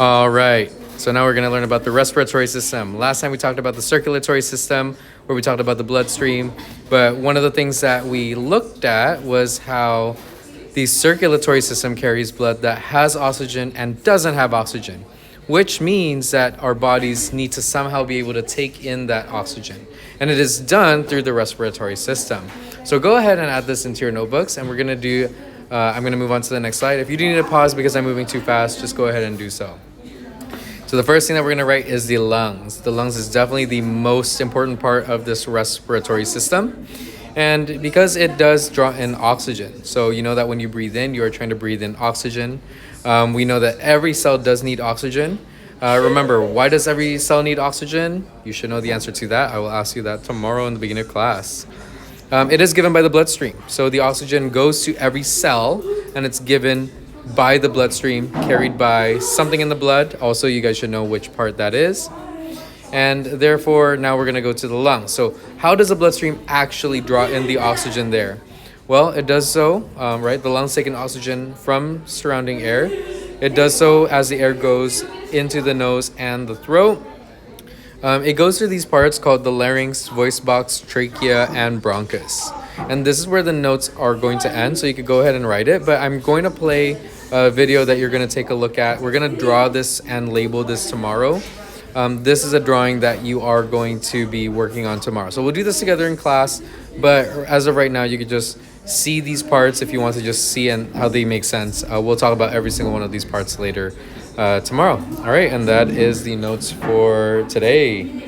All right. So now we're going to learn about the respiratory system. Last time we talked about the circulatory system, where we talked about the bloodstream. But one of the things that we looked at was how the circulatory system carries blood that has oxygen and doesn't have oxygen, which means that our bodies need to somehow be able to take in that oxygen. And it is done through the respiratory system. So go ahead and add this into your notebooks, and we're going to do, I'm going to move on to the next slide. If you do need to pause because I'm moving too fast, just go ahead and do so. So the first thing that we're going to write is the lungs. The lungs is definitely the most important part of this respiratory system. And because it does draw in oxygen, so you know that when you breathe in, you are trying to breathe in oxygen. We know that every cell does need oxygen. Remember, why does every cell need oxygen? You should know the answer to that. I will ask you that tomorrow in the beginning of class. It is given by the bloodstream. So the oxygen goes to every cell and it's given by the bloodstream, carried by something in the blood. Also, you guys should know which part that is. And therefore, now we're going to go to the lungs. So how does the bloodstream actually draw in the oxygen there? Well, it does so, right? The lungs take in oxygen from surrounding air. It does so as the air goes into the nose and the throat. It goes through these parts called the larynx, voice box, trachea, and bronchus. And this is where the notes are going to end, so you could go ahead and write it. But I'm going to play a video that you're going to take a look at. We're going to draw this and label this tomorrow. This is a drawing that you are going to be working on tomorrow. So we'll do this together in class, but as of right now, you could just see these parts if you want to just see and how they make sense. We'll talk about every single one of these parts later tomorrow. All right, and that is the notes for today.